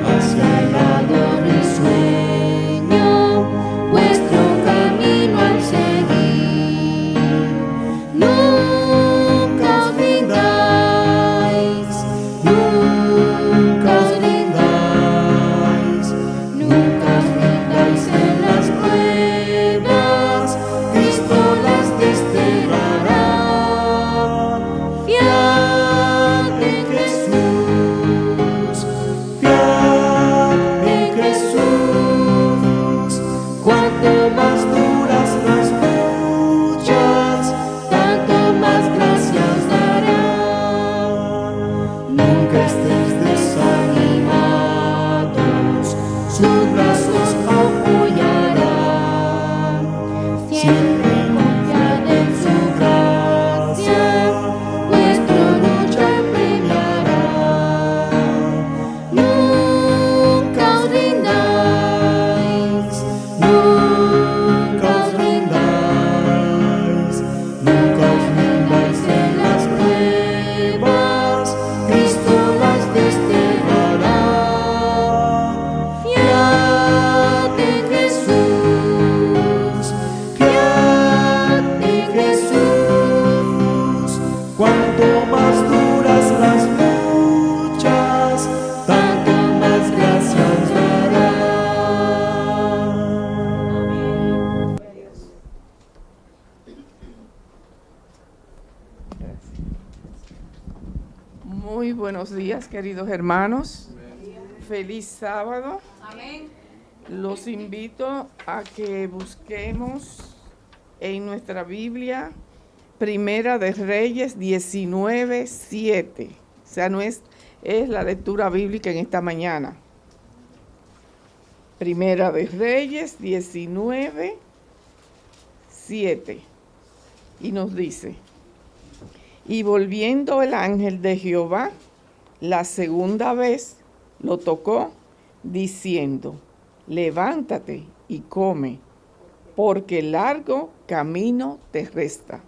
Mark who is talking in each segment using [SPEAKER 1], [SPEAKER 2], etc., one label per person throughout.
[SPEAKER 1] hacia el lado risueño, vuestro camino al seguir. Nunca os rindáis, nunca os rindáis, nunca os rindáis en las pruebas, Cristo las desterrará. Fiad en Jesús, fiad en Jesús. Cuanto más duras las luchas, tanto más gracias dará. Nunca estéis desanimados, sus brazos apoyarán. Siempre confiad en su gracia, vuestra lucha premiará. Nunca os rindáis, nunca os rindáis, nunca os rindáis en las pruebas, Cristo las desterrará. Fiad en Jesús, fiad en Jesús. Cuanto más duras las luchas, tanto más gracias dará.
[SPEAKER 2] Muy buenos días, queridos hermanos. Feliz sábado. Los invito a que busquemos en nuestra Biblia Primera de Reyes 19:7. O sea, es la lectura bíblica en esta mañana. Primera de Reyes 19:7. Y nos dice: y volviendo el ángel de Jehová la segunda vez, lo tocó, diciendo: levántate y come, porque largo camino te resta.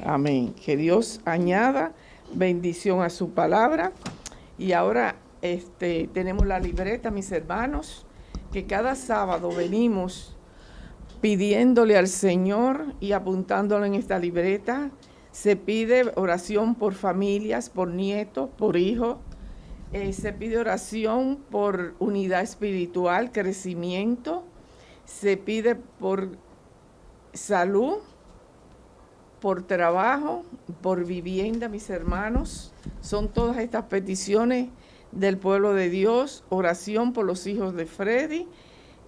[SPEAKER 2] Amén. Que Dios añada bendición a su palabra. Y ahora tenemos la libreta, mis hermanos, que cada sábado venimos pidiéndole al Señor y apuntándolo en esta libreta. Se pide oración por familias, por nietos, por hijos. Se pide oración por unidad espiritual, crecimiento. Se pide por salud, por trabajo, por vivienda, mis hermanos. Son todas estas peticiones del pueblo de Dios. Oración por los hijos de Freddy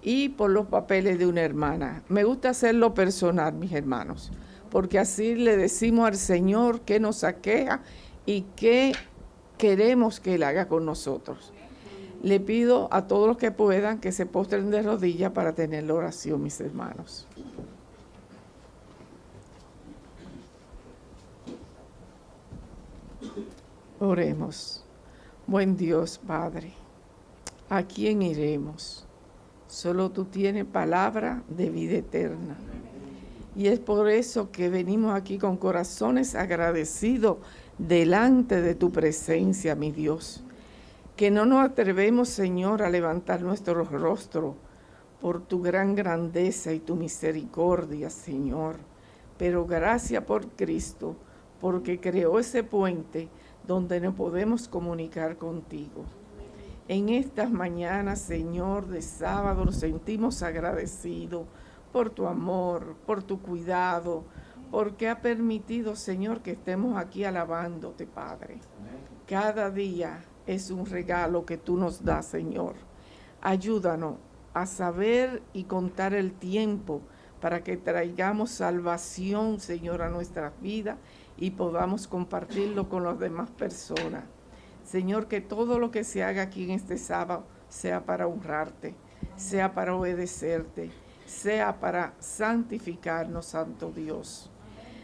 [SPEAKER 2] y por los papeles de una hermana. Me gusta hacerlo personal, mis hermanos, porque así le decimos al Señor qué nos aqueja y qué queremos que Él haga con nosotros. Le pido a todos los que puedan que se postren de rodillas para tener la oración, mis hermanos. Oremos. Buen Dios, Padre, ¿a quién iremos? Solo tú tienes palabra de vida eterna. Y es por eso que venimos aquí con corazones agradecidos delante de tu presencia, mi Dios. Que no nos atrevemos, Señor, a levantar nuestro rostro por tu gran grandeza y tu misericordia, Señor. Pero gracias por Cristo, porque creó ese puente donde nos podemos comunicar contigo. En estas mañanas, Señor, de sábado, nos sentimos agradecidos por tu amor, por tu cuidado, porque ha permitido, Señor, que estemos aquí alabándote, Padre. Cada día es un regalo que tú nos das, Señor. Ayúdanos a saber y contar el tiempo para que traigamos salvación, Señor, a nuestras vidas y podamos compartirlo con las demás personas. Señor, que todo lo que se haga aquí en este sábado sea para honrarte, sea para obedecerte, sea para santificarnos, Santo Dios.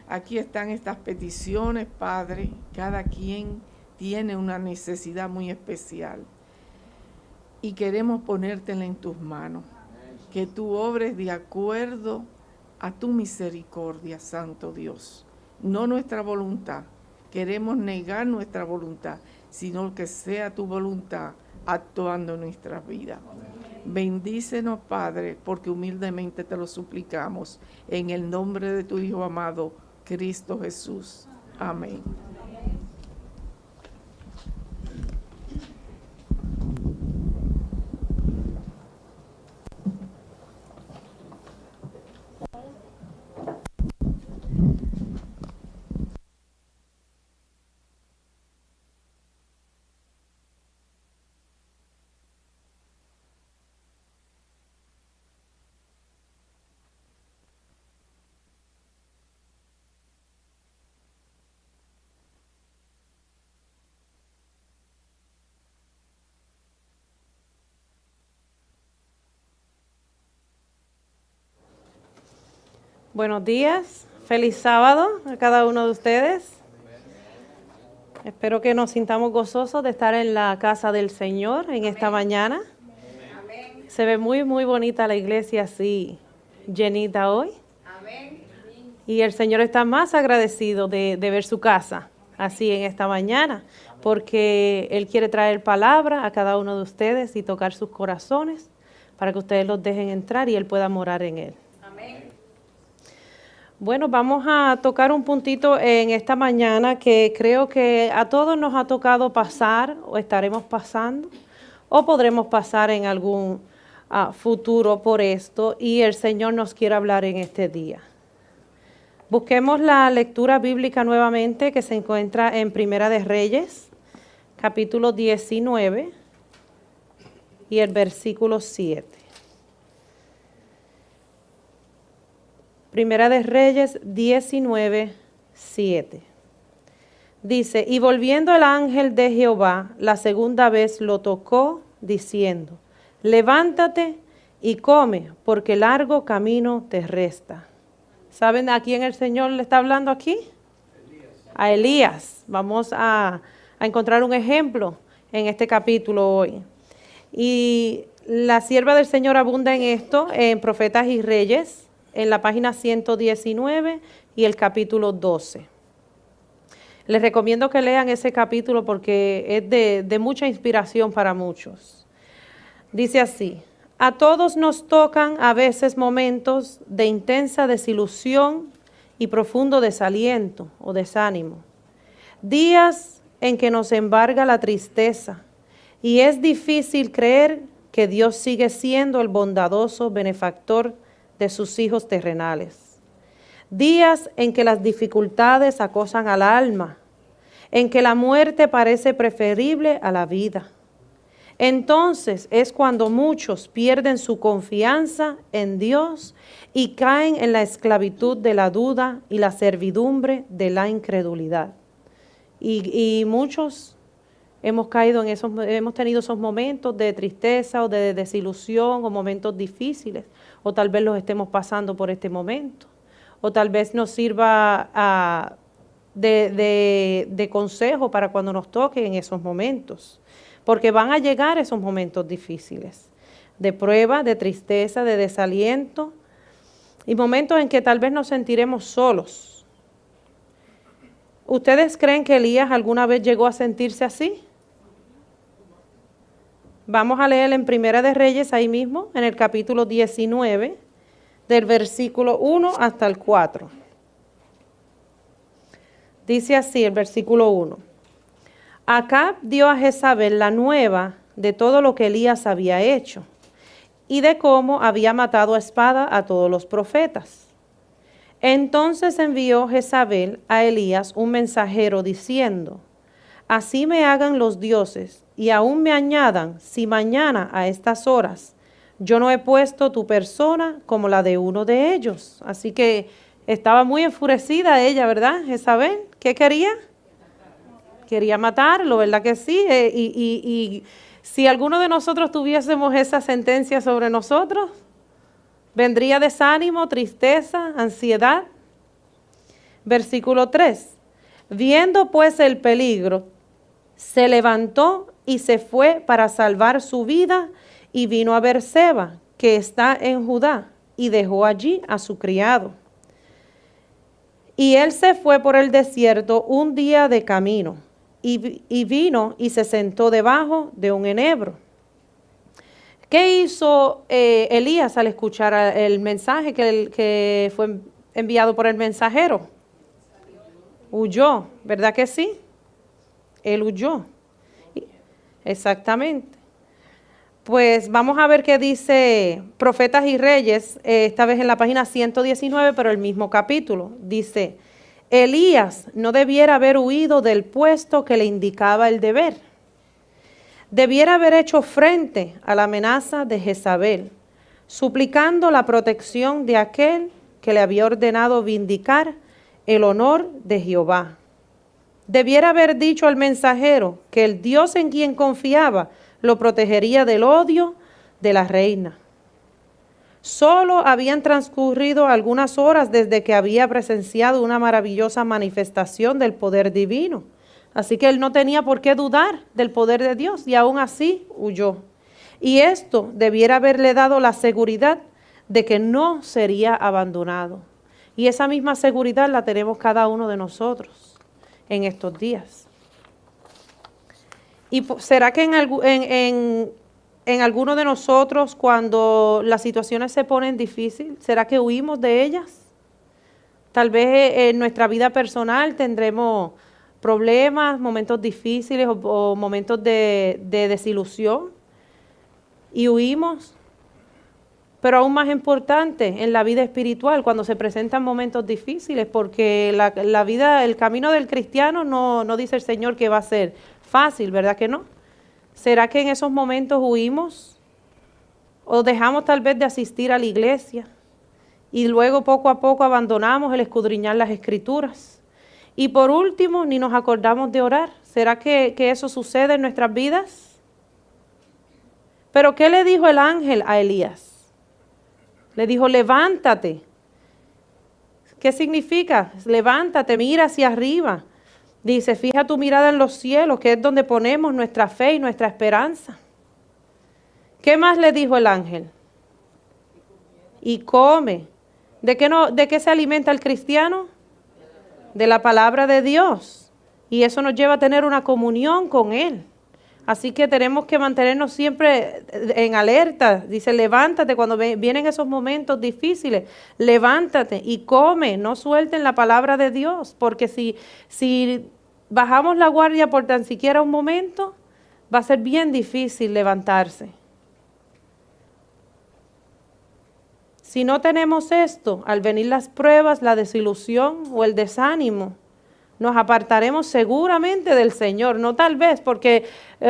[SPEAKER 2] Aquí están estas peticiones, Padre. Cada quien tiene una necesidad muy especial y queremos ponértela en tus manos. Que tú obres de acuerdo a tu misericordia, Santo Dios. No nuestra voluntad. Queremos negar nuestra voluntad, sino que sea tu voluntad actuando en nuestras vidas. Bendícenos, Padre, porque humildemente te lo suplicamos, en el nombre de tu Hijo amado, Cristo Jesús. Amén.
[SPEAKER 3] Buenos días, feliz sábado a cada uno de ustedes. Espero que nos sintamos gozosos de estar en la casa del Señor en esta mañana. Se ve muy, muy bonita la iglesia así, llenita hoy. Y el Señor está más agradecido de ver su casa así en esta mañana, porque Él quiere traer palabra a cada uno de ustedes y tocar sus corazones para que ustedes los dejen entrar y Él pueda morar en Él. Bueno, vamos a tocar un puntito en esta mañana que creo que a todos nos ha tocado pasar o estaremos pasando o podremos pasar en algún futuro por esto y el Señor nos quiere hablar en este día. Busquemos la lectura bíblica nuevamente que se encuentra en Primera de Reyes, capítulo 19 y el versículo 7. Primera de Reyes 19, 7. Dice, y volviendo el ángel de Jehová, la segunda vez lo tocó, diciendo, levántate y come, porque largo camino te resta. ¿Saben a quién el Señor le está hablando aquí? A Elías. Vamos a encontrar un ejemplo en este capítulo hoy. Y la sierva del Señor abunda en esto, en Profetas y Reyes, en la página 119 y el capítulo 12. Les recomiendo que lean ese capítulo porque es de mucha inspiración para muchos. Dice así, a todos nos tocan a veces momentos de intensa desilusión y profundo desaliento o desánimo. Días en que nos embarga la tristeza y es difícil creer que Dios sigue siendo el bondadoso benefactor de sus hijos terrenales. Días en que las dificultades acosan al alma, en que la muerte parece preferible a la vida. Entonces es cuando muchos pierden su confianza en Dios y caen en la esclavitud de la duda y la servidumbre de la incredulidad. Y muchos hemos caído en hemos tenido esos momentos de tristeza o de desilusión o momentos difíciles, o tal vez los estemos pasando por este momento, o tal vez nos sirva de consejo para cuando nos toque en esos momentos, porque van a llegar esos momentos difíciles, de prueba, de tristeza, de desaliento, y momentos en que tal vez nos sentiremos solos. ¿Ustedes creen que Elías alguna vez llegó a sentirse así? Vamos a leer en Primera de Reyes ahí mismo, en el capítulo 19, del versículo 1 hasta el 4. Dice así el versículo 1. Acab dio a Jezabel la nueva de todo lo que Elías había hecho y de cómo había matado a espada a todos los profetas. Entonces envió Jezabel a Elías un mensajero diciendo, así me hagan los dioses y aún me añadan si mañana a estas horas yo no he puesto tu persona como la de uno de ellos. Así que estaba muy enfurecida ella, ¿verdad, Jezabel? ¿Qué quería? Quería matarlo, ¿verdad que sí? Y si alguno de nosotros tuviésemos esa sentencia sobre nosotros, vendría desánimo, tristeza, ansiedad. Versículo 3. Viendo pues el peligro, se levantó y se fue para salvar su vida y vino a Berseba, que está en Judá, y dejó allí a su criado. Y él se fue por el desierto un día de camino, y vino y se sentó debajo de un enebro. ¿Qué hizo Elías al escuchar el mensaje que fue enviado por el mensajero? Huyó, ¿verdad que sí? Él huyó. Exactamente. Pues vamos a ver qué dice Profetas y Reyes, esta vez en la página 119, pero el mismo capítulo. Dice, Elías no debiera haber huido del puesto que le indicaba el deber. Debiera haber hecho frente a la amenaza de Jezabel, suplicando la protección de aquel que le había ordenado vindicar el honor de Jehová. Debiera haber dicho al mensajero que el Dios en quien confiaba lo protegería del odio de la reina. Solo habían transcurrido algunas horas desde que había presenciado una maravillosa manifestación del poder divino. Así que él no tenía por qué dudar del poder de Dios y aún así huyó. Y esto debiera haberle dado la seguridad de que no sería abandonado. Y esa misma seguridad la tenemos cada uno de nosotros en estos días. ¿Y será que en alguno de nosotros, cuando las situaciones se ponen difíciles, será que huimos de ellas? Tal vez en nuestra vida personal tendremos problemas, momentos difíciles o momentos de desilusión y huimos. Pero aún más importante, en la vida espiritual, cuando se presentan momentos difíciles, porque la vida, el camino del cristiano no dice el Señor que va a ser fácil, ¿verdad que no? ¿Será que en esos momentos huimos? ¿O dejamos tal vez de asistir a la iglesia? Y luego poco a poco abandonamos el escudriñar las Escrituras. Y por último, ni nos acordamos de orar. ¿Será que eso sucede en nuestras vidas? Pero ¿qué le dijo el ángel a Elías? Le dijo, levántate. ¿Qué significa? Levántate, mira hacia arriba. Dice, fija tu mirada en los cielos, que es donde ponemos nuestra fe y nuestra esperanza. ¿Qué más le dijo el ángel? Y come. ¿De qué se alimenta el cristiano? De la palabra de Dios. Y eso nos lleva a tener una comunión con Él. Así que tenemos que mantenernos siempre en alerta. Dice, levántate cuando vienen esos momentos difíciles. Levántate y come, no suelten la palabra de Dios. Porque si bajamos la guardia por tan siquiera un momento, va a ser bien difícil levantarse. Si no tenemos esto, al venir las pruebas, la desilusión o el desánimo, nos apartaremos seguramente del Señor, no tal vez, porque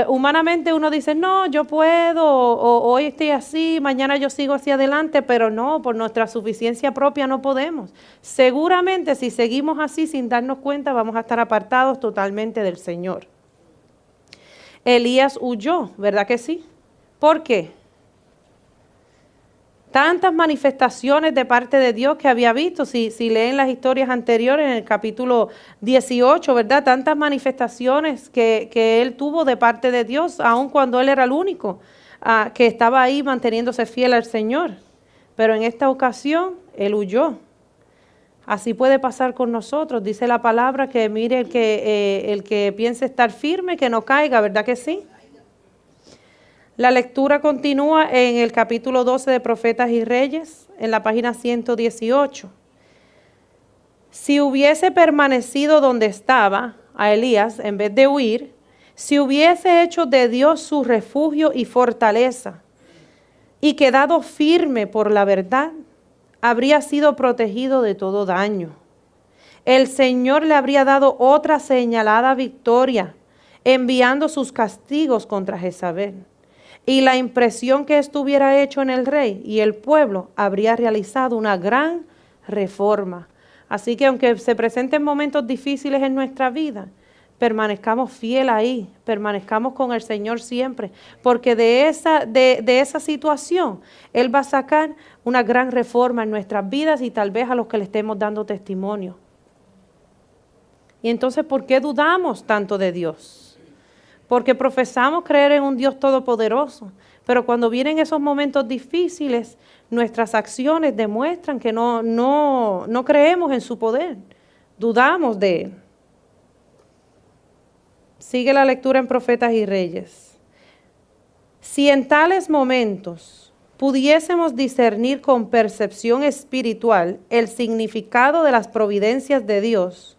[SPEAKER 3] humanamente uno dice, no, yo puedo, o hoy estoy así, mañana yo sigo hacia adelante, pero no, por nuestra suficiencia propia no podemos. Seguramente si seguimos así sin darnos cuenta, vamos a estar apartados totalmente del Señor. Elías huyó, ¿verdad que sí? ¿Por qué? Tantas manifestaciones de parte de Dios que había visto, si leen las historias anteriores en el capítulo 18, ¿verdad? Tantas manifestaciones que él tuvo de parte de Dios, aun cuando él era el único que estaba ahí manteniéndose fiel al Señor. Pero en esta ocasión, él huyó. Así puede pasar con nosotros. Dice la palabra que mire el que piense estar firme, que no caiga, ¿verdad que sí? La lectura continúa en el capítulo 12 de Profetas y Reyes, en la página 118. Si hubiese permanecido donde estaba, a Elías, en vez de huir, si hubiese hecho de Dios su refugio y fortaleza, y quedado firme por la verdad, habría sido protegido de todo daño. El Señor le habría dado otra señalada victoria, enviando sus castigos contra Jezabel. Y la impresión que esto hubiera hecho en el rey y el pueblo habría realizado una gran reforma. Así que aunque se presenten momentos difíciles en nuestra vida, permanezcamos fiel ahí, permanezcamos con el Señor siempre, porque de esa situación Él va a sacar una gran reforma en nuestras vidas y tal vez a los que le estemos dando testimonio. Y entonces, ¿por qué dudamos tanto de Dios? Porque profesamos creer en un Dios todopoderoso, pero cuando vienen esos momentos difíciles, nuestras acciones demuestran que no creemos en su poder, dudamos de Él. Sigue la lectura en Profetas y Reyes. Si en tales momentos pudiésemos discernir con percepción espiritual el significado de las providencias de Dios,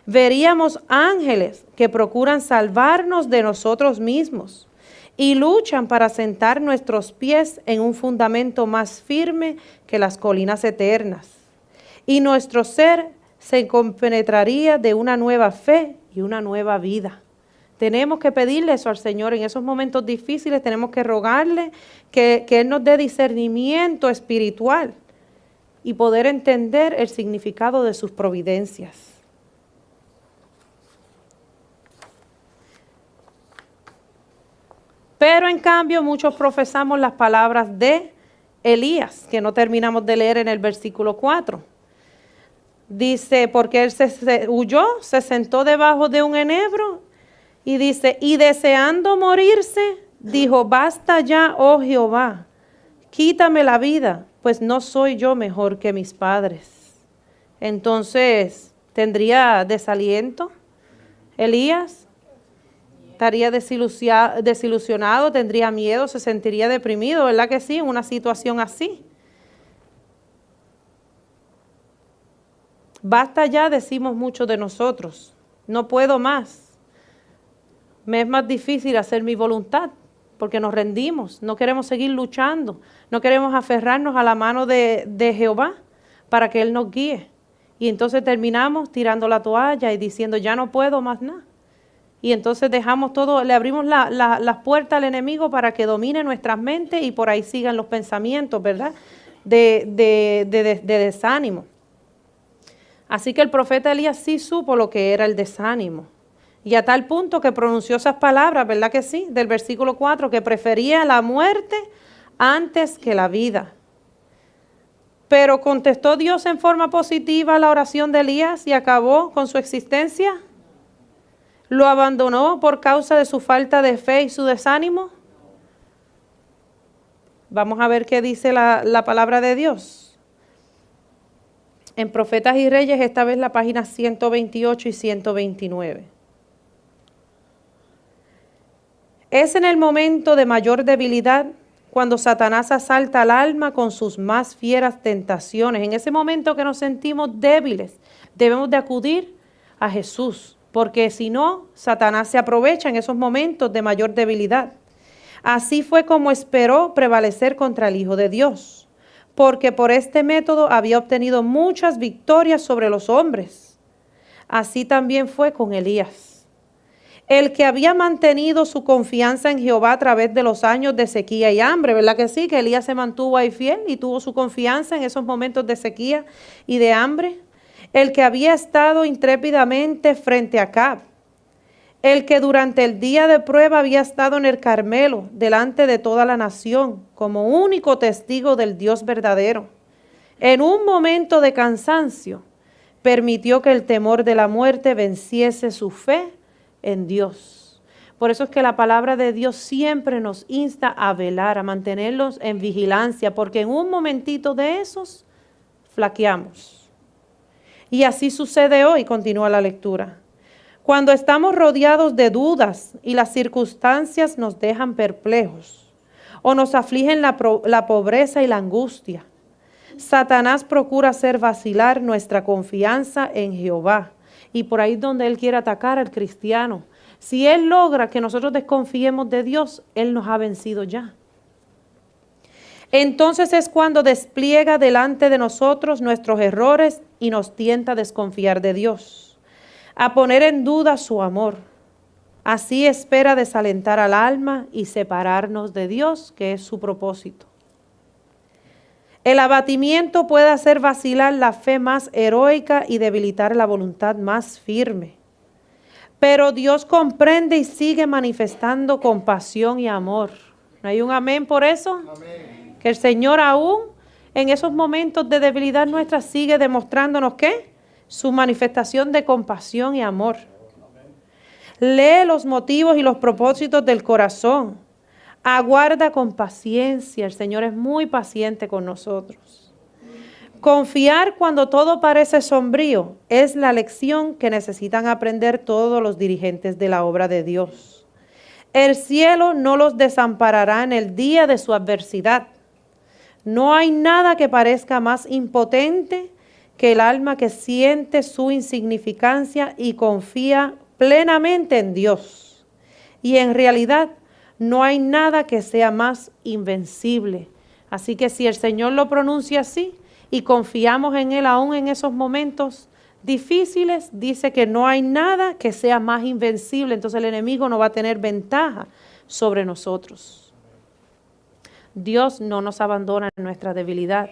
[SPEAKER 3] veríamos ángeles que procuran salvarnos de nosotros mismos y luchan para sentar nuestros pies en un fundamento más firme que las colinas eternas. Y nuestro ser se compenetraría de una nueva fe y una nueva vida. Tenemos que pedirle eso al Señor en esos momentos difíciles, tenemos que rogarle que Él nos dé discernimiento espiritual y poder entender el significado de sus providencias. Pero en cambio muchos profesamos las palabras de Elías, que no terminamos de leer en el versículo 4. Dice, porque él huyó, se sentó debajo de un enebro y dice, y deseando morirse, dijo, basta ya, oh Jehová, quítame la vida, pues no soy yo mejor que mis padres. Entonces, ¿tendría desaliento Elías? ¿Estaría desilusionado? ¿Tendría miedo? ¿Se sentiría deprimido? ¿Verdad que sí? En una situación así. Basta ya, decimos muchos de nosotros. No puedo más. Me es más difícil hacer mi voluntad porque nos rendimos. No queremos seguir luchando. No queremos aferrarnos a la mano de Jehová para que Él nos guíe. Y entonces terminamos tirando la toalla y diciendo, ya no puedo más nada. Y entonces dejamos todo, le abrimos las puertas al enemigo para que domine nuestras mentes y por ahí sigan los pensamientos, ¿verdad? De desánimo. Así que el profeta Elías sí supo lo que era el desánimo. Y a tal punto que pronunció esas palabras, ¿verdad que sí? Del versículo 4, que prefería la muerte antes que la vida. Pero ¿contestó Dios en forma positiva a la oración de Elías y acabó con su existencia? ¿Lo abandonó por causa de su falta de fe y su desánimo? Vamos a ver qué dice la palabra de Dios. En Profetas y Reyes, esta vez la página 128 y 129. Es en el momento de mayor debilidad cuando Satanás asalta al alma con sus más fieras tentaciones. En ese momento que nos sentimos débiles, debemos de acudir a Jesús. Porque si no, Satanás se aprovecha en esos momentos de mayor debilidad. Así fue como esperó prevalecer contra el Hijo de Dios, porque por este método había obtenido muchas victorias sobre los hombres. Así también fue con Elías, el que había mantenido su confianza en Jehová a través de los años de sequía y hambre. ¿Verdad que sí? Que Elías se mantuvo ahí fiel y tuvo su confianza en esos momentos de sequía y de hambre. El que había estado intrépidamente frente a Acab, el que durante el día de prueba había estado en el Carmelo, delante de toda la nación, como único testigo del Dios verdadero. En un momento de cansancio, permitió que el temor de la muerte venciese su fe en Dios. Por eso es que la palabra de Dios siempre nos insta a velar, a mantenerlos en vigilancia, porque en un momentito de esos, flaqueamos. Y así sucede hoy, continúa la lectura. Cuando estamos rodeados de dudas y las circunstancias nos dejan perplejos o nos afligen la pobreza y la angustia, Satanás procura hacer vacilar nuestra confianza en Jehová. Y por ahí es donde él quiere atacar al cristiano. Si él logra que nosotros desconfiemos de Dios, él nos ha vencido ya. Entonces es cuando despliega delante de nosotros nuestros errores y nos tienta a desconfiar de Dios, a poner en duda su amor. Así espera desalentar al alma y separarnos de Dios, que es su propósito. El abatimiento puede hacer vacilar la fe más heroica y debilitar la voluntad más firme. Pero Dios comprende y sigue manifestando compasión y amor. ¿No hay un amén por eso? Amén. Que el Señor aún en esos momentos de debilidad nuestra sigue demostrándonos ¿qué? Su manifestación de compasión y amor. Lee los motivos y los propósitos del corazón. Aguarda con paciencia. El Señor es muy paciente con nosotros. Confiar cuando todo parece sombrío es la lección que necesitan aprender todos los dirigentes de la obra de Dios. El cielo no los desamparará en el día de su adversidad. No hay nada que parezca más impotente que el alma que siente su insignificancia y confía plenamente en Dios. Y en realidad no hay nada que sea más invencible. Así que si el Señor lo pronuncia así y confiamos en Él aún en esos momentos difíciles, dice que no hay nada que sea más invencible. Entonces el enemigo no va a tener ventaja sobre nosotros. Dios no nos abandona en nuestra debilidad.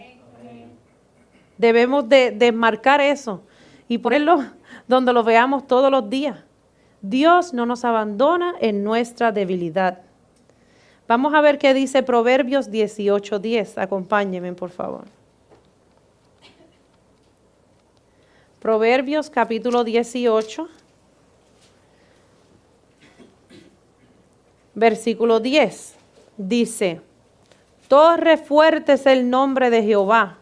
[SPEAKER 3] Debemos de marcar eso y ponerlo donde lo veamos todos los días. Dios no nos abandona en nuestra debilidad. Vamos a ver qué dice Proverbios 18:10. Acompáñenme, por favor. Proverbios capítulo 18, versículo 10. Dice: torre fuerte es el nombre de Jehová.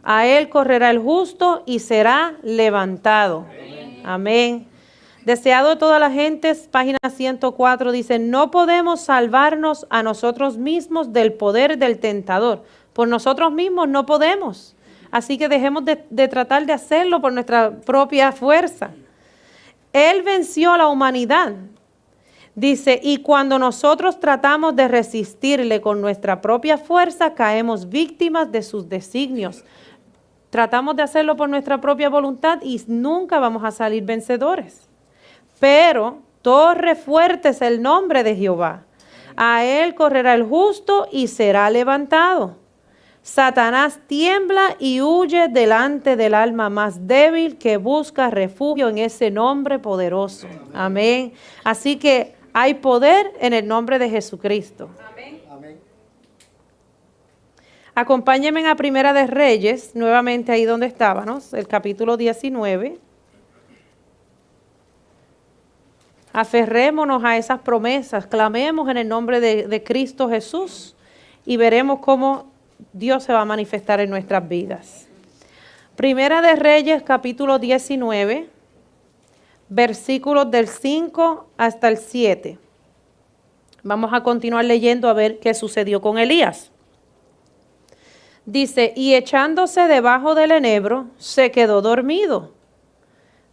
[SPEAKER 3] A él correrá el justo y será levantado. Amén. Deseado de todas las gentes, página 104, dice: no podemos salvarnos a nosotros mismos del poder del tentador. Por nosotros mismos no podemos. Así que dejemos de tratar de hacerlo por nuestra propia fuerza. Él venció a la humanidad. Dice, y cuando nosotros tratamos de resistirle con nuestra propia fuerza, caemos víctimas de sus designios. Tratamos de hacerlo por nuestra propia voluntad y nunca vamos a salir vencedores. Pero torre fuerte es el nombre de Jehová. A él correrá el justo y será levantado. Satanás tiembla y huye delante del alma más débil que busca refugio en ese nombre poderoso. Amén. Así que hay poder en el nombre de Jesucristo. Amén. Amén. Acompáñenme a Primera de Reyes, nuevamente ahí donde estábamos, el capítulo 19. Aferrémonos a esas promesas, clamemos en el nombre de Cristo Jesús y veremos cómo Dios se va a manifestar en nuestras vidas. Primera de Reyes, capítulo 19, versículos del 5 hasta el 7. Vamos a continuar leyendo a ver qué sucedió con Elías. Dice, y echándose debajo del enebro, se quedó dormido.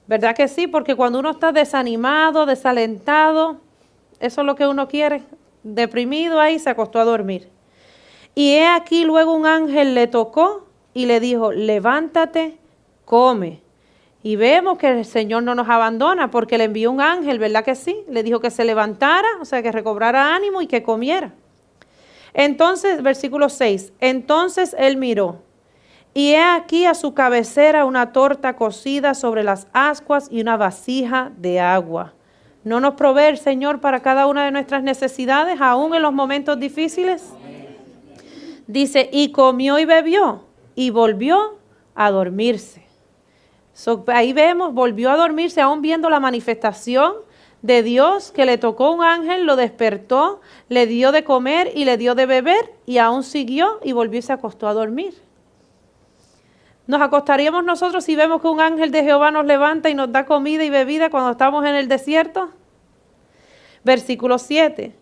[SPEAKER 3] ¿Verdad que sí? Porque cuando uno está desanimado, desalentado, eso es lo que uno quiere, deprimido ahí, se acostó a dormir. Y he aquí luego un ángel le tocó y le dijo, levántate, come. Y vemos que el Señor no nos abandona porque le envió un ángel, ¿verdad que sí? Le dijo que se levantara, o sea, que recobrara ánimo y que comiera. Entonces, versículo 6, entonces él miró, y he aquí a su cabecera una torta cocida sobre las ascuas y una vasija de agua. ¿No nos provee el Señor para cada una de nuestras necesidades, aún en los momentos difíciles? Dice, y comió y bebió, y volvió a dormirse. Ahí vemos, volvió a dormirse, aún viendo la manifestación de Dios, que le tocó un ángel, lo despertó, le dio de comer y le dio de beber, y aún siguió y volvió y se acostó a dormir. ¿Nos acostaríamos nosotros si vemos que un ángel de Jehová nos levanta y nos da comida y bebida cuando estamos en el desierto? Versículo 7.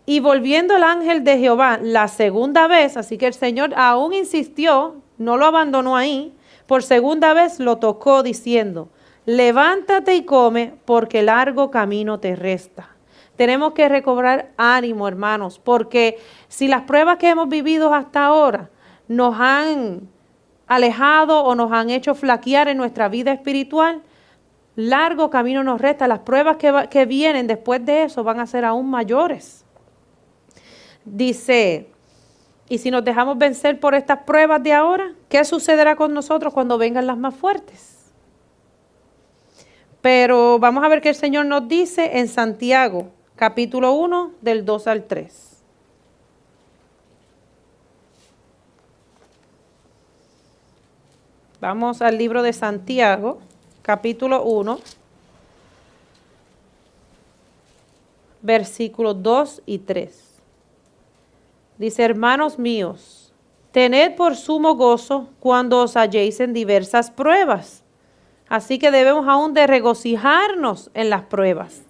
[SPEAKER 3] Y volviendo el ángel de Jehová la segunda vez, así que el Señor aún insistió, no lo abandonó ahí, por segunda vez lo tocó diciendo, levántate y come, porque largo camino te resta. Tenemos que recobrar ánimo, hermanos, porque si las pruebas que hemos vivido hasta ahora nos han alejado o nos han hecho flaquear en nuestra vida espiritual, largo camino nos resta. Las pruebas que vienen después de eso van a ser aún mayores. Dice, y si nos dejamos vencer por estas pruebas de ahora, ¿qué sucederá con nosotros cuando vengan las más fuertes? Pero vamos a ver qué el Señor nos dice en Santiago, capítulo 1, del 2 al 3. Vamos al libro de Santiago, capítulo 1, versículos 2 y 3. Dice, hermanos míos, Tened por sumo gozo cuando os halléis en diversas pruebas. Así que debemos aún de regocijarnos en las pruebas,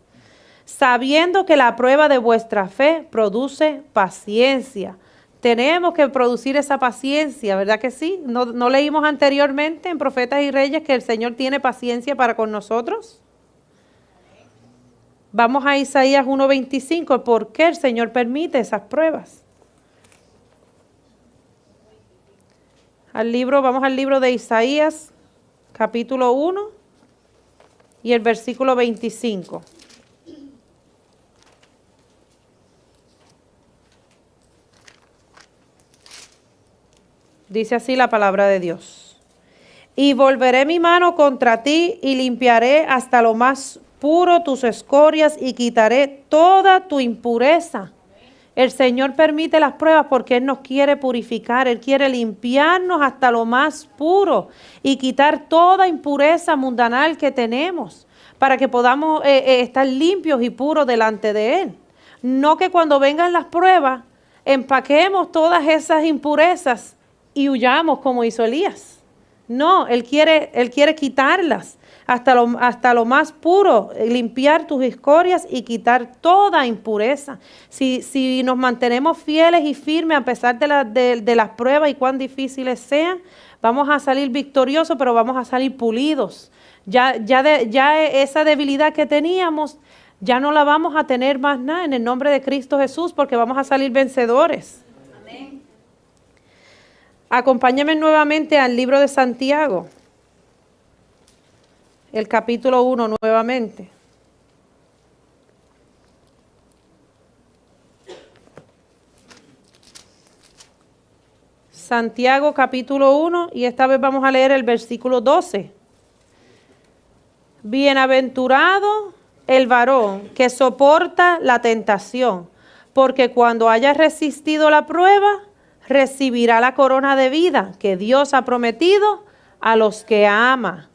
[SPEAKER 3] sabiendo que la prueba de vuestra fe produce paciencia. Tenemos que producir esa paciencia, ¿verdad que sí? ¿No leímos anteriormente en Profetas y Reyes que el Señor tiene paciencia para con nosotros? Vamos a Isaías 1:25, ¿por qué el Señor permite esas pruebas? Vamos al libro de Isaías, capítulo 1 y el versículo 25. Dice así la palabra de Dios. Y volveré mi mano contra ti y limpiaré hasta lo más puro tus escorias y quitaré toda tu impureza. El Señor permite las pruebas porque Él nos quiere purificar, Él quiere limpiarnos hasta lo más puro y quitar toda impureza mundanal que tenemos para que podamos estar limpios y puros delante de Él. No que cuando vengan las pruebas empaquemos todas esas impurezas y huyamos como hizo Elías. No, Él quiere quitarlas hasta lo más puro, limpiar tus escorias y quitar toda impureza. Si nos mantenemos fieles y firmes a pesar de las pruebas y cuán difíciles sean, vamos a salir victoriosos, pero vamos a salir pulidos. Ya esa debilidad que teníamos, ya no la vamos a tener más nada en el nombre de Cristo Jesús, porque vamos a salir vencedores. Amén. Acompáñame nuevamente al libro de Santiago. El capítulo 1 nuevamente. Santiago capítulo 1 y esta vez vamos a leer el versículo 12. Bienaventurado el varón que soporta la tentación, porque cuando haya resistido la prueba, recibirá la corona de vida que Dios ha prometido a los que ama.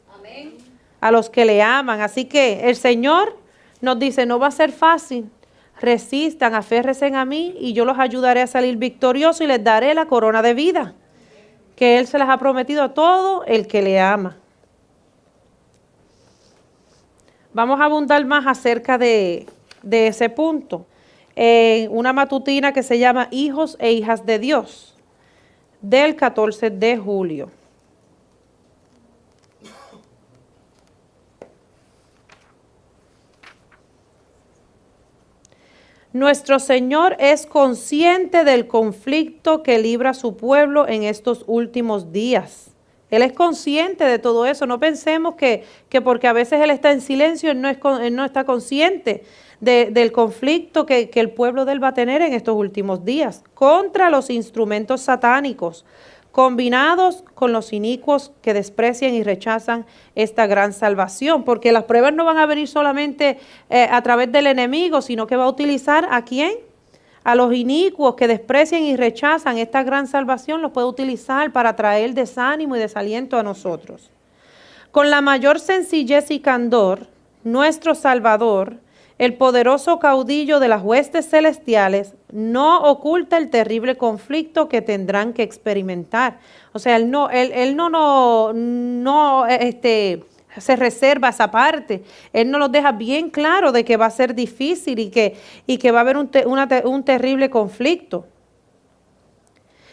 [SPEAKER 3] A los que le aman. Así que el Señor nos dice, no va a ser fácil, resistan, aférrense a mí y yo los ayudaré a salir victoriosos y les daré la corona de vida que Él se las ha prometido a todo el que le ama. Vamos a abundar más acerca de ese punto. Una matutina que se llama Hijos e Hijas de Dios, del 14 de julio. Nuestro Señor es consciente del conflicto que libra su pueblo en estos últimos días. Él es consciente de todo eso. No pensemos que porque a veces Él está en silencio, Él no está consciente del conflicto que el pueblo de Él va a tener en estos últimos días contra los instrumentos satánicos, combinados con los inicuos que desprecian y rechazan esta gran salvación, porque las pruebas no van a venir solamente a través del enemigo, sino que va a utilizar ¿a quién? A los inicuos que desprecian y rechazan esta gran salvación, los puede utilizar para traer desánimo y desaliento a nosotros. Con la mayor sencillez y candor, nuestro Salvador, el poderoso caudillo de las huestes celestiales, no oculta el terrible conflicto que tendrán que experimentar. O sea, él no se reserva esa parte. Él nos lo deja bien claro de que va a ser difícil y que va a haber un terrible conflicto.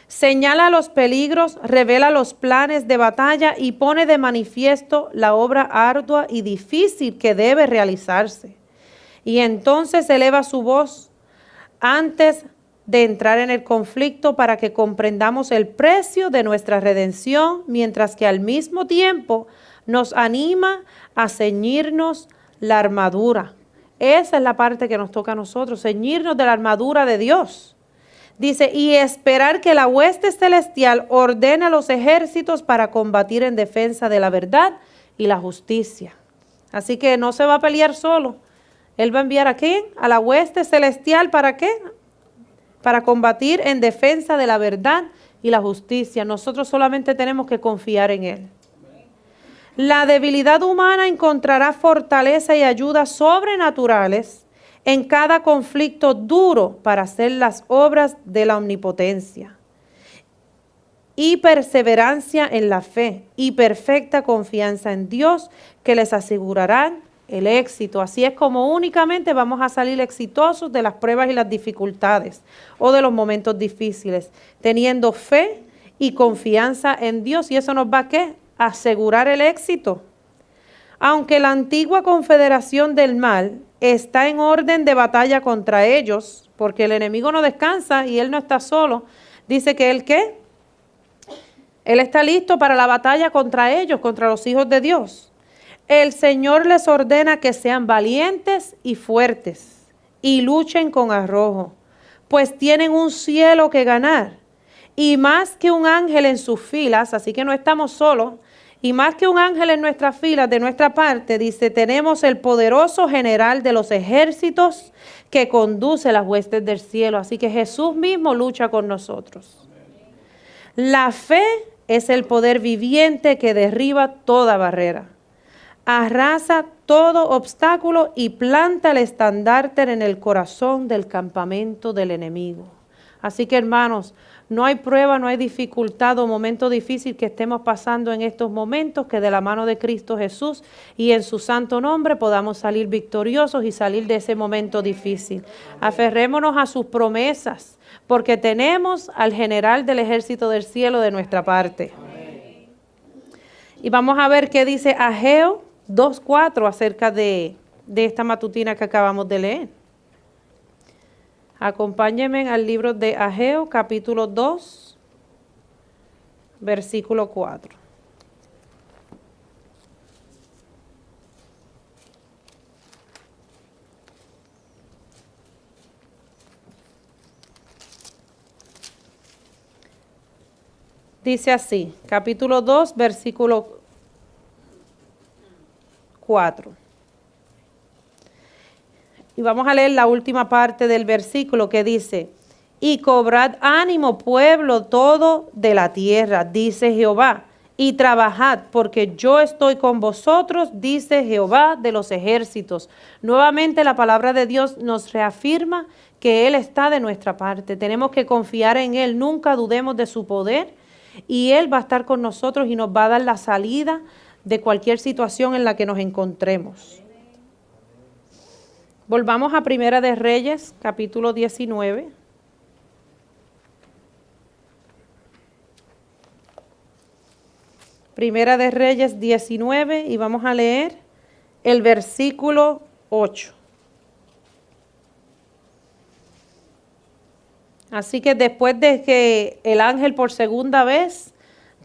[SPEAKER 3] Señala los peligros, revela los planes de batalla y pone de manifiesto la obra ardua y difícil que debe realizarse. Y entonces eleva su voz antes de entrar en el conflicto para que comprendamos el precio de nuestra redención, mientras que al mismo tiempo nos anima a ceñirnos la armadura. Esa es la parte que nos toca a nosotros, ceñirnos de la armadura de Dios. Dice, y esperar que la hueste celestial ordene a los ejércitos para combatir en defensa de la verdad y la justicia. Así que no se va a pelear solo. Él va a enviar ¿a quién? A la hueste celestial, ¿para qué? Para combatir en defensa de la verdad y la justicia. Nosotros solamente tenemos que confiar en Él. La debilidad humana encontrará fortaleza y ayuda sobrenaturales en cada conflicto duro para hacer las obras de la omnipotencia. y perseverancia en la fe y perfecta confianza en Dios, que les asegurarán el éxito. Así es como únicamente vamos a salir exitosos de las pruebas y las dificultades o de los momentos difíciles, teniendo fe y confianza en Dios, y eso nos va a ¿qué? Asegurar el éxito. Aunque la antigua confederación del mal está en orden de batalla contra ellos, porque el enemigo no descansa y él no está solo, dice que él ¿qué? Él está listo para la batalla contra ellos, contra los hijos de Dios. El Señor les ordena que sean valientes y fuertes y luchen con arrojo, pues tienen un cielo que ganar y más que un ángel en sus filas, así que no estamos solos, y más que un ángel en nuestras filas, de nuestra parte, dice, tenemos el poderoso general de los ejércitos que conduce las huestes del cielo. Así que Jesús mismo lucha con nosotros. La fe es el poder viviente que derriba toda barrera, arrasa todo obstáculo y planta el estandarte en el corazón del campamento del enemigo. Así que, hermanos, no hay prueba, no hay dificultad o momento difícil que estemos pasando en estos momentos, que de la mano de Cristo Jesús y en su santo nombre podamos salir victoriosos y salir de ese momento difícil. Aferrémonos a sus promesas, porque tenemos al general del ejército del cielo de nuestra parte. Y vamos a ver qué dice Ageo 2:4 acerca de esta matutina que acabamos de leer. Acompáñenme al libro de Ageo, capítulo 2, versículo 4. Dice así, capítulo 2, versículo 4. Y vamos a leer la última parte del versículo que dice, y cobrad ánimo, pueblo todo de la tierra, dice Jehová, y trabajad, porque yo estoy con vosotros, dice Jehová de los ejércitos. Nuevamente la palabra de Dios nos reafirma que Él está de nuestra parte. Tenemos que confiar en Él, nunca dudemos de su poder, y Él va a estar con nosotros y nos va a dar la salida de cualquier situación en la que nos encontremos. Volvamos a Primera de Reyes, capítulo 19. Primera de Reyes 19 y vamos a leer el versículo 8. Así que después de que el ángel por segunda vez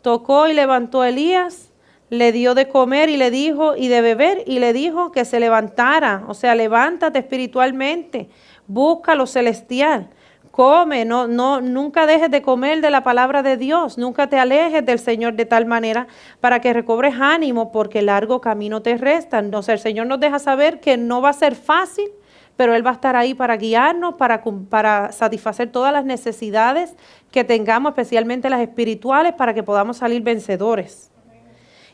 [SPEAKER 3] tocó y levantó a Elías, le dio de comer y le dijo, y de beber, y le dijo que se levantara, o sea, levántate espiritualmente, busca lo celestial, come, nunca dejes de comer de la palabra de Dios, nunca te alejes del Señor de tal manera para que recobres ánimo, porque largo camino te resta. O sea, el Señor nos deja saber que no va a ser fácil, pero Él va a estar ahí para guiarnos, para satisfacer todas las necesidades que tengamos, especialmente las espirituales, para que podamos salir vencedores.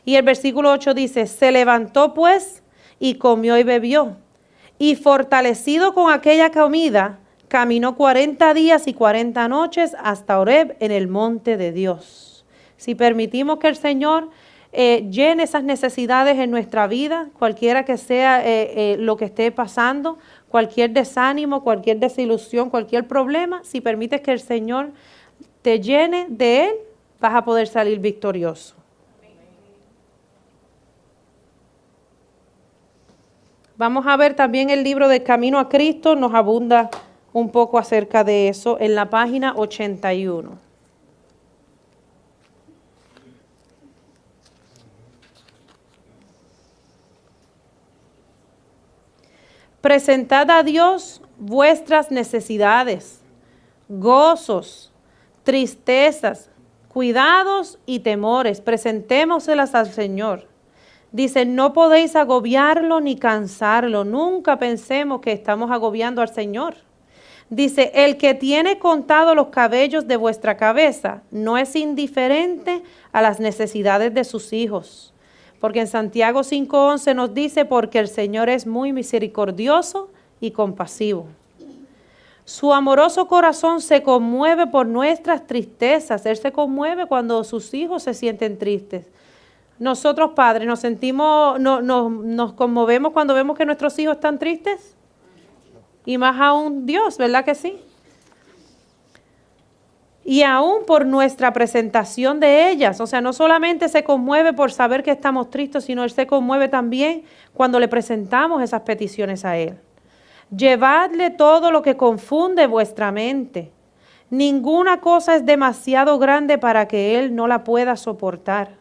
[SPEAKER 3] Y el versículo 8 dice, se levantó pues y comió y bebió, y fortalecido con aquella comida, caminó 40 días y 40 noches hasta Horeb en el monte de Dios. Si permitimos que el Señor llene esas necesidades en nuestra vida, cualquiera que sea lo que esté pasando, cualquier desánimo, cualquier desilusión, cualquier problema, si permites que el Señor te llene de Él, vas a poder salir victorioso. Vamos a ver también el libro de Camino a Cristo, nos abunda un poco acerca de eso en la página 81. Presentad a Dios vuestras necesidades, gozos, tristezas, cuidados y temores. Presentémoselas al Señor. Dice, no podéis agobiarlo ni cansarlo. Nunca pensemos que estamos agobiando al Señor. Dice, el que tiene contado los cabellos de vuestra cabeza no es indiferente a las necesidades de sus hijos. Porque en Santiago 5:11 nos dice, porque el Señor es muy misericordioso y compasivo. Su amoroso corazón se conmueve por nuestras tristezas. Él se conmueve cuando sus hijos se sienten tristes. Nosotros, padres, nos sentimos, nos conmovemos cuando vemos que nuestros hijos están tristes. Y más aún Dios, ¿verdad que sí? Y aún por nuestra presentación de ellas. O sea, no solamente se conmueve por saber que estamos tristes, sino Él se conmueve también cuando le presentamos esas peticiones a Él. Llevadle todo lo que confunde vuestra mente. Ninguna cosa es demasiado grande para que Él no la pueda soportar.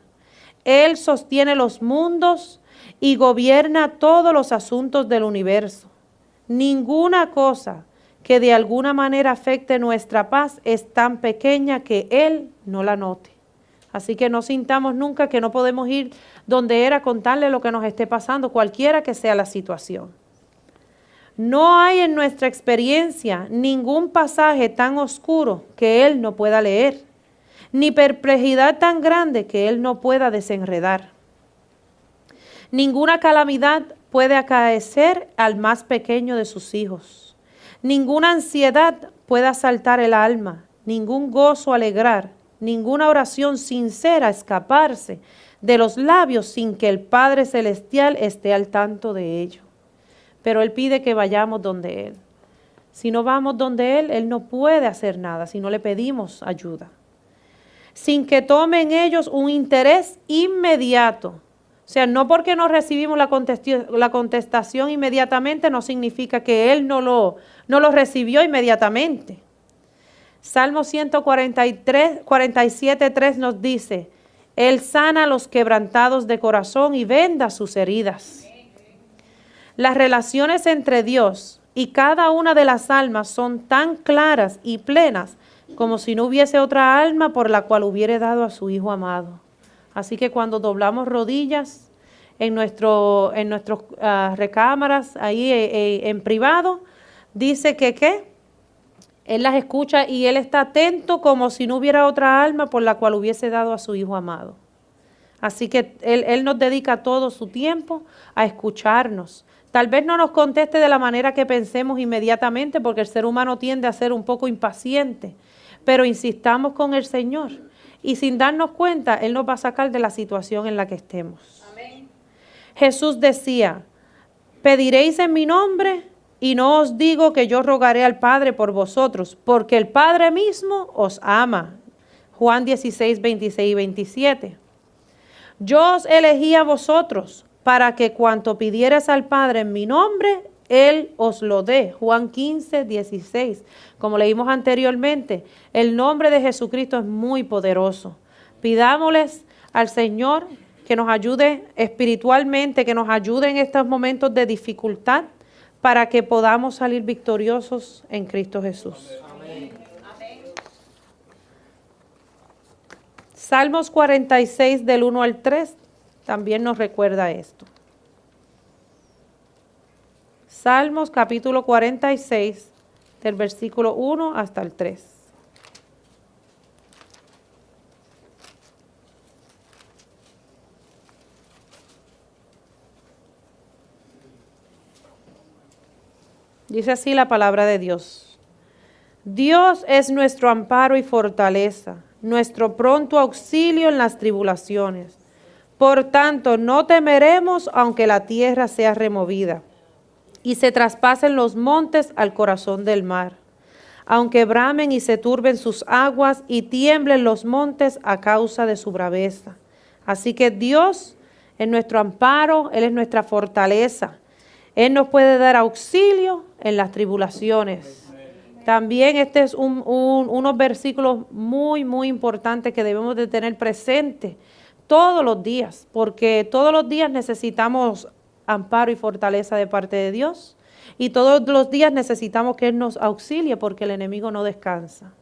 [SPEAKER 3] Él sostiene los mundos y gobierna todos los asuntos del universo. Ninguna cosa que de alguna manera afecte nuestra paz es tan pequeña que Él no la note. Así que no sintamos nunca que no podemos ir donde Él a contarle lo que nos esté pasando, cualquiera que sea la situación. No hay en nuestra experiencia ningún pasaje tan oscuro que Él no pueda leer, ni perplejidad tan grande que Él no pueda desenredar. Ninguna calamidad puede acaecer al más pequeño de sus hijos. Ninguna ansiedad puede asaltar el alma, ningún gozo alegrar, ninguna oración sincera escaparse de los labios sin que el Padre Celestial esté al tanto de ello. Pero Él pide que vayamos donde Él. Si no vamos donde Él, Él no puede hacer nada si no le pedimos ayuda. Sin que tomen ellos un interés inmediato. O sea, no porque no recibimos la contestación inmediatamente, no significa que Él no lo recibió inmediatamente. Salmo 147:3 nos dice, Él sana a los quebrantados de corazón y venda sus heridas. Las relaciones entre Dios y cada una de las almas son tan claras y plenas como si no hubiese otra alma por la cual hubiera dado a su Hijo amado. Así que cuando doblamos rodillas en nuestras recámaras, ahí en privado, dice que ¿qué? Él las escucha y Él está atento como si no hubiera otra alma por la cual hubiese dado a su Hijo amado. Así que Él nos dedica todo su tiempo a escucharnos. Tal vez no nos conteste de la manera que pensemos inmediatamente, porque el ser humano tiende a ser un poco impaciente, pero insistamos con el Señor y sin darnos cuenta, Él nos va a sacar de la situación en la que estemos. Amén. Jesús decía, pediréis en mi nombre y no os digo que yo rogaré al Padre por vosotros, porque el Padre mismo os ama. Juan 16, 26 y 27. Yo os elegí a vosotros para que cuanto pidieras al Padre en mi nombre, Él os lo dé. Juan 15, 16. Como leímos anteriormente, el nombre de Jesucristo es muy poderoso. Pidámosles al Señor que nos ayude espiritualmente, que nos ayude en estos momentos de dificultad, para que podamos salir victoriosos en Cristo Jesús. Amén. Salmos 46 del 1 al 3 también nos recuerda esto. Salmos capítulo 46 del versículo 1 hasta el 3. Dice así la palabra de Dios. Dios es nuestro amparo y fortaleza, nuestro pronto auxilio en las tribulaciones. Por tanto, no temeremos aunque la tierra sea removida y se traspasen los montes al corazón del mar, aunque bramen y se turben sus aguas y tiemblen los montes a causa de su braveza. Así que Dios es nuestro amparo, Él es nuestra fortaleza. Él nos puede dar auxilio en las tribulaciones. También este es unos versículos muy, muy importantes que debemos de tener presente todos los días, porque todos los días necesitamos amparo y fortaleza de parte de Dios, y todos los días necesitamos que Él nos auxilie porque el enemigo no descansa.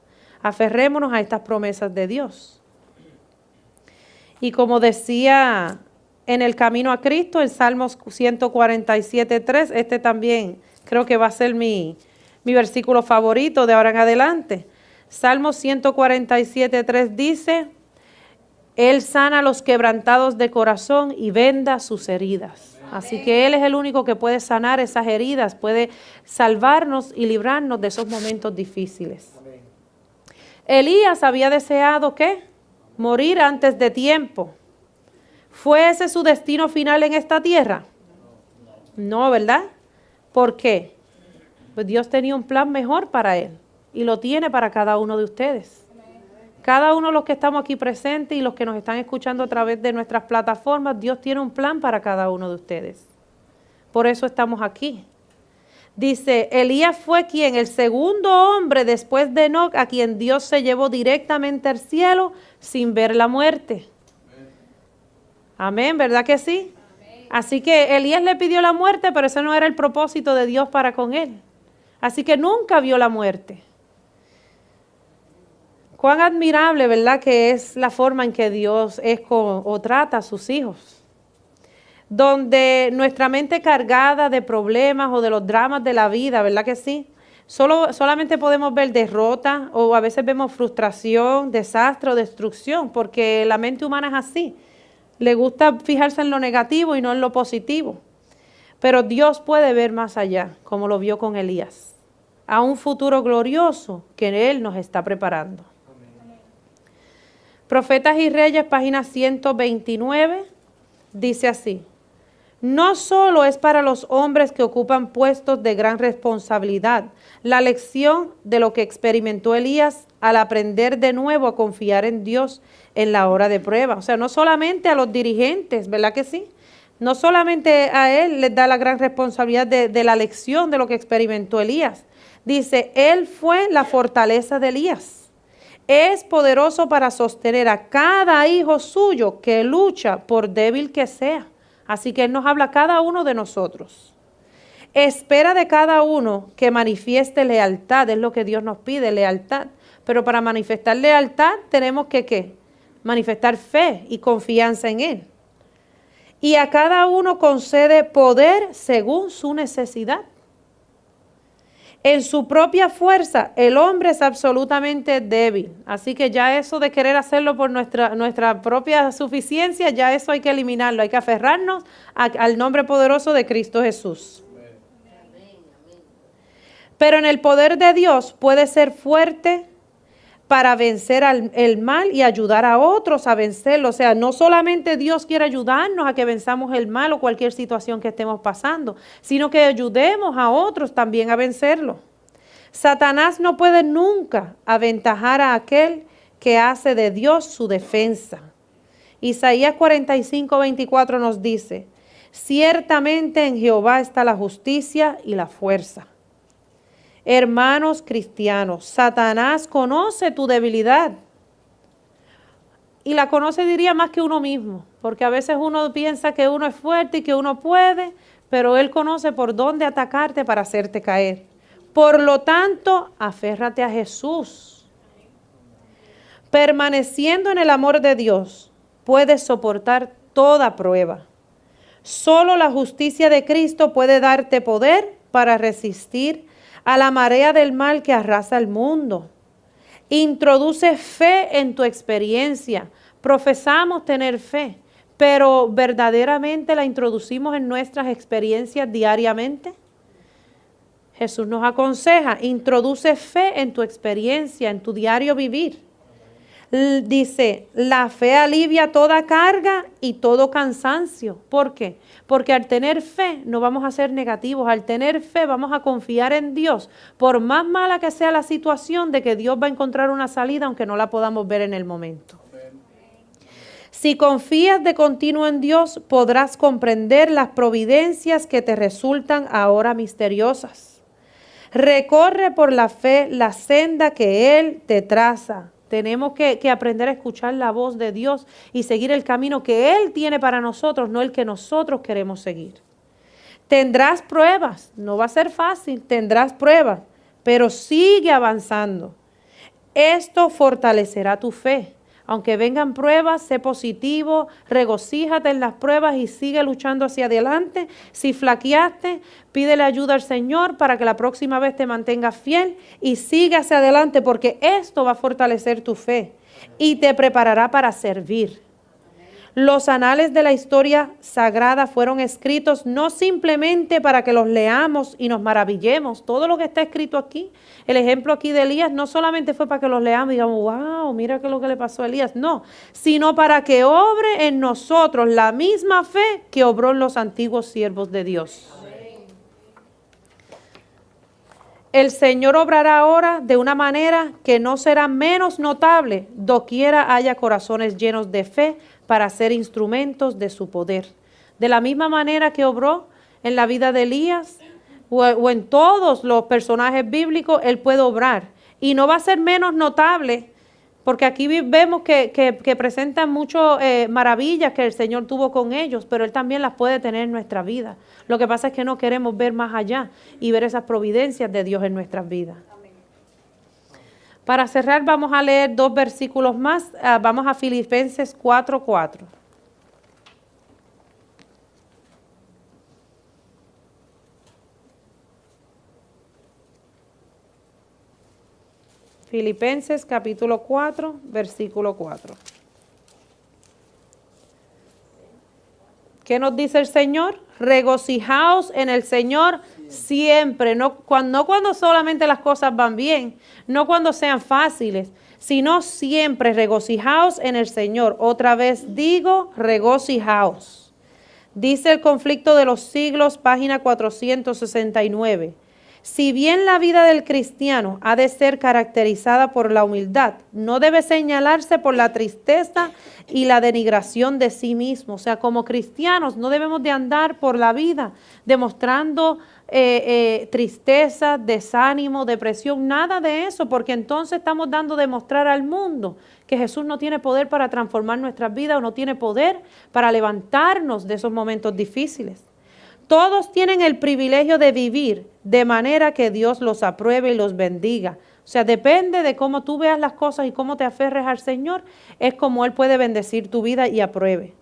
[SPEAKER 3] Aferrémonos a estas promesas de Dios. Y como decía en el camino a Cristo, en Salmos 147:3, este también creo que va a ser mi versículo favorito de ahora en adelante. Salmos 147:3 dice, Él sana a los quebrantados de corazón y venda sus heridas. Así que Él es el único que puede sanar esas heridas, puede salvarnos y librarnos de esos momentos difíciles. Elías había deseado, ¿qué? Morir antes de tiempo. ¿Fue ese su destino final en esta tierra? No, ¿verdad? ¿Por qué? Pues Dios tenía un plan mejor para él y lo tiene para cada uno de ustedes. Cada uno de los que estamos aquí presentes y los que nos están escuchando a través de nuestras plataformas, Dios tiene un plan para cada uno de ustedes. Por eso estamos aquí. Dice, Elías fue quien, el segundo hombre después de Enoc, a quien Dios se llevó directamente al cielo sin ver la muerte. Amén, ¿verdad que sí? Amén. Así que Elías le pidió la muerte, pero ese no era el propósito de Dios para con él. Así que nunca vio la muerte. Cuán admirable, ¿verdad?, que es la forma en que Dios es o trata a sus hijos. Donde nuestra mente cargada de problemas o de los dramas de la vida, ¿verdad que sí? Solamente podemos ver derrota o a veces vemos frustración, desastre o destrucción, porque la mente humana es así. Le gusta fijarse en lo negativo y no en lo positivo. Pero Dios puede ver más allá, como lo vio con Elías, a un futuro glorioso que Él nos está preparando. Amén. Profetas y Reyes, página 129, dice así. No solo es para los hombres que ocupan puestos de gran responsabilidad la lección de lo que experimentó Elías al aprender de nuevo a confiar en Dios en la hora de prueba. O sea, no solamente a los dirigentes, ¿verdad que sí? No solamente a él les da la gran responsabilidad de la lección de lo que experimentó Elías. Dice, él fue la fortaleza de Elías. Es poderoso para sostener a cada hijo suyo que lucha por débil que sea. Así que Él nos habla a cada uno de nosotros. Espera de cada uno que manifieste lealtad, es lo que Dios nos pide, lealtad. Pero para manifestar lealtad tenemos que ¿qué? Manifestar fe y confianza en Él. Y a cada uno concede poder según su necesidad. En su propia fuerza, el hombre es absolutamente débil. Así que ya eso de querer hacerlo por nuestra propia suficiencia, ya eso hay que eliminarlo. Hay que aferrarnos al nombre poderoso de Cristo Jesús. Pero en el poder de Dios puede ser fuerte para vencer el mal y ayudar a otros a vencerlo. O sea, no solamente Dios quiere ayudarnos a que venzamos el mal o cualquier situación que estemos pasando, sino que ayudemos a otros también a vencerlo. Satanás no puede nunca aventajar a aquel que hace de Dios su defensa. Isaías 45:24 nos dice, ciertamente en Jehová está la justicia y la fuerza. Hermanos cristianos, Satanás conoce tu debilidad y la conoce, diría, más que uno mismo, porque a veces uno piensa que uno es fuerte y que uno puede, pero él conoce por dónde atacarte para hacerte caer. Por lo tanto, aférrate a Jesús. Permaneciendo en el amor de Dios, puedes soportar toda prueba. Solo la justicia de Cristo puede darte poder para resistir a la marea del mal que arrasa el mundo. Introduce fe en tu experiencia. Profesamos tener fe, pero ¿verdaderamente la introducimos en nuestras experiencias diariamente? Jesús nos aconseja, introduce fe en tu experiencia, en tu diario vivir. Dice, la fe alivia toda carga y todo cansancio. ¿Por qué? Porque al tener fe no vamos a ser negativos. Al tener fe vamos a confiar en Dios. Por más mala que sea la situación, de que Dios va a encontrar una salida aunque no la podamos ver en el momento. Si confías de continuo en Dios, podrás comprender las providencias que te resultan ahora misteriosas. Recorre por la fe la senda que Él te traza. Tenemos que aprender a escuchar la voz de Dios y seguir el camino que Él tiene para nosotros, no el que nosotros queremos seguir. Tendrás pruebas, no va a ser fácil, tendrás pruebas, pero sigue avanzando. Esto fortalecerá tu fe Aunque vengan pruebas, sé positivo, regocíjate en las pruebas y sigue luchando hacia adelante. Si flaqueaste, pídele ayuda al Señor para que la próxima vez te mantengas fiel y siga hacia adelante, porque esto va a fortalecer tu fe y te preparará para servir. Los anales de la historia sagrada fueron escritos no simplemente para que los leamos y nos maravillemos. Todo lo que está escrito aquí, el ejemplo aquí de Elías, no solamente fue para que los leamos y digamos, wow, mira qué es lo que le pasó a Elías. No, sino para que obre en nosotros la misma fe que obró en los antiguos siervos de Dios. El Señor obrará ahora de una manera que no será menos notable, doquiera haya corazones llenos de fe para ser instrumentos de su poder. De la misma manera que obró en la vida de Elías o en todos los personajes bíblicos, Él puede obrar. Y no va a ser menos notable, porque aquí vemos que presentan muchas maravillas que el Señor tuvo con ellos, pero Él también las puede tener en nuestra vida. Lo que pasa es que no queremos ver más allá y ver esas providencias de Dios en nuestras vidas. Para cerrar vamos a leer 2 versículos más. Vamos a Filipenses 4:4. Filipenses capítulo 4, versículo 4. ¿Qué nos dice el Señor? Regocijaos en el Señor siempre, no cuando solamente las cosas van bien, no cuando sean fáciles, sino siempre regocijaos en el Señor. Otra vez digo, regocijaos. Dice el Conflicto de los Siglos, página 469. Si bien la vida del cristiano ha de ser caracterizada por la humildad, no debe señalarse por la tristeza y la denigración de sí mismo. O sea, como cristianos no debemos de andar por la vida demostrando tristeza, desánimo, depresión, nada de eso, porque entonces estamos dando a demostrar al mundo que Jesús no tiene poder para transformar nuestras vidas o no tiene poder para levantarnos de esos momentos difíciles. Todos tienen el privilegio de vivir de manera que Dios los apruebe y los bendiga. O sea, depende de cómo tú veas las cosas y cómo te aferres al Señor, es como Él puede bendecir tu vida y apruebe.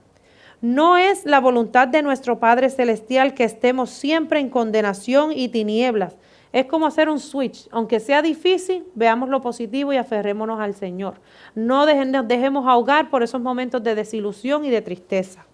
[SPEAKER 3] No es la voluntad de nuestro Padre Celestial que estemos siempre en condenación y tinieblas. Es como hacer un switch. Aunque sea difícil, veamos lo positivo y aferrémonos al Señor. No nos dejemos ahogar por esos momentos de desilusión y de tristeza.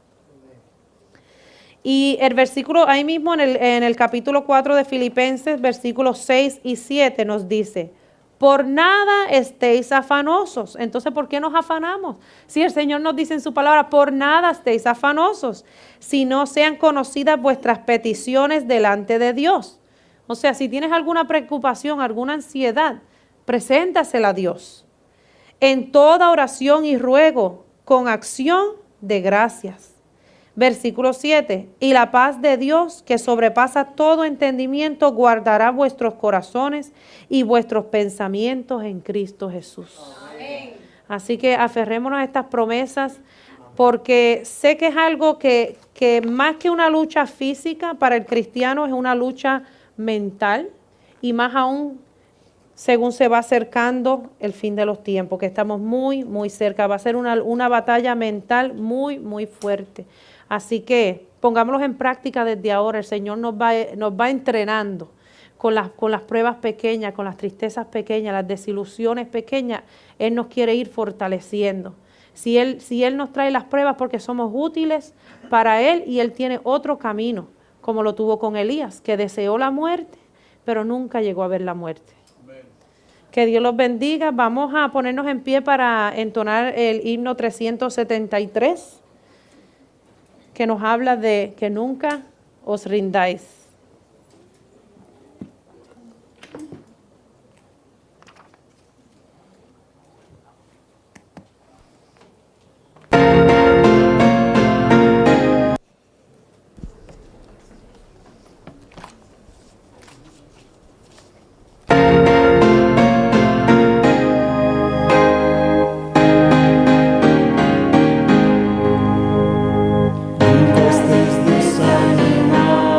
[SPEAKER 3] Y el versículo ahí mismo en el capítulo 4 de Filipenses, versículos 6 y 7 nos dice, por nada estéis afanosos. Entonces, ¿por qué nos afanamos? Si el Señor nos dice en su palabra, por nada estéis afanosos, si no sean conocidas vuestras peticiones delante de Dios. O sea, si tienes alguna preocupación, alguna ansiedad, preséntasela a Dios. En toda oración y ruego, con acción de gracias. Versículo 7, y la paz de Dios, que sobrepasa todo entendimiento, guardará vuestros corazones y vuestros pensamientos en Cristo Jesús. Amén. Así que aferrémonos a estas promesas, porque sé que es algo que más que una lucha física, para el cristiano es una lucha mental, y más aún según se va acercando el fin de los tiempos, que estamos muy, muy cerca. Va a ser una batalla mental muy, muy fuerte. Así que pongámoslos en práctica desde ahora. El Señor nos va entrenando con las pruebas pequeñas, con las tristezas pequeñas, las desilusiones pequeñas. Él nos quiere ir fortaleciendo. Si Él nos trae las pruebas porque somos útiles para Él, y Él tiene otro camino, como lo tuvo con Elías, que deseó la muerte, pero nunca llegó a ver la muerte. Amén. Que Dios los bendiga. Vamos a ponernos en pie para entonar el himno 373. Que nos habla de que nunca os rindáis.
[SPEAKER 1] Nunca estés desanimado.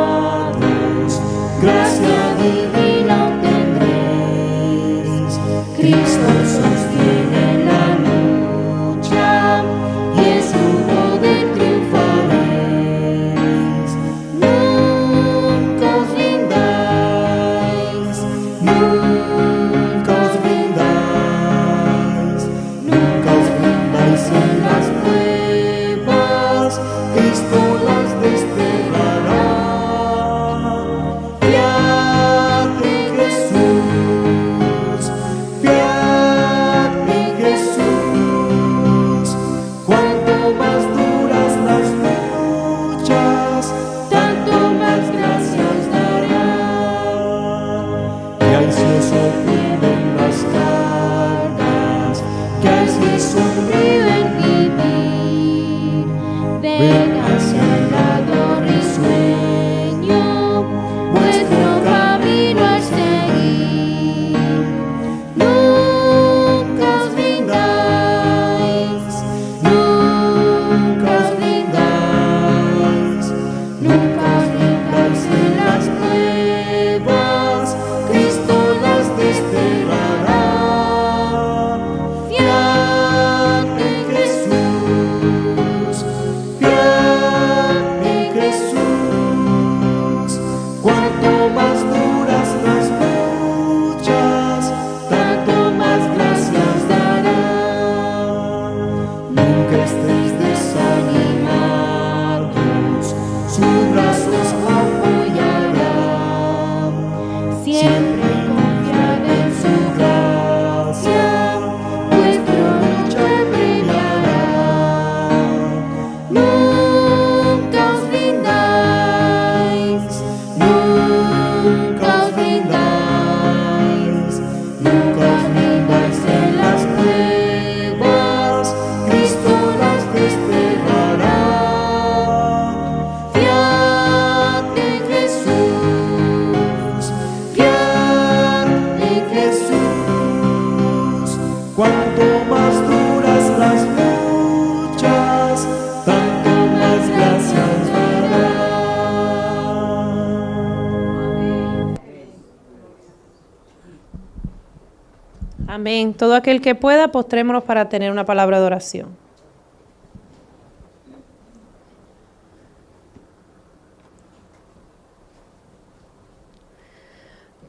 [SPEAKER 3] Amén. Todo aquel que pueda, postrémonos para tener una palabra de oración.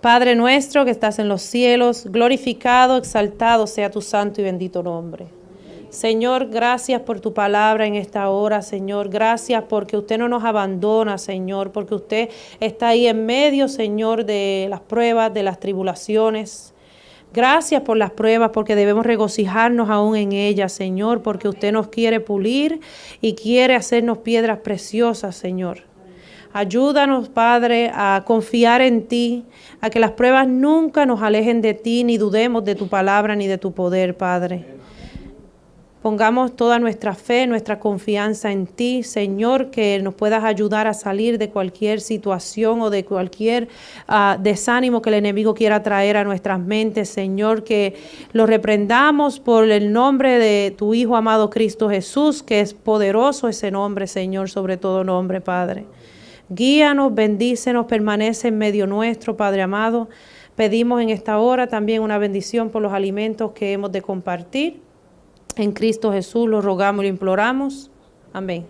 [SPEAKER 3] Padre nuestro que estás en los cielos, glorificado, exaltado sea tu santo y bendito nombre. Señor, gracias por tu palabra en esta hora, Señor. Gracias porque usted no nos abandona, Señor, porque usted está ahí en medio, Señor, de las pruebas, de las tribulaciones. Gracias por las pruebas, porque debemos regocijarnos aún en ellas, Señor, porque usted nos quiere pulir y quiere hacernos piedras preciosas, Señor. Ayúdanos, Padre, a confiar en ti, a que las pruebas nunca nos alejen de ti, ni dudemos de tu palabra ni de tu poder, Padre. Pongamos toda nuestra fe, nuestra confianza en ti, Señor, que nos puedas ayudar a salir de cualquier situación o de cualquier desánimo que el enemigo quiera traer a nuestras mentes, Señor, que lo reprendamos por el nombre de tu Hijo amado Cristo Jesús, que es poderoso ese nombre, Señor, sobre todo nombre, Padre. Guíanos, bendícenos, permanece en medio nuestro, Padre amado. Pedimos en esta hora también una bendición por los alimentos que hemos de compartir. En Cristo Jesús lo rogamos y lo imploramos. Amén.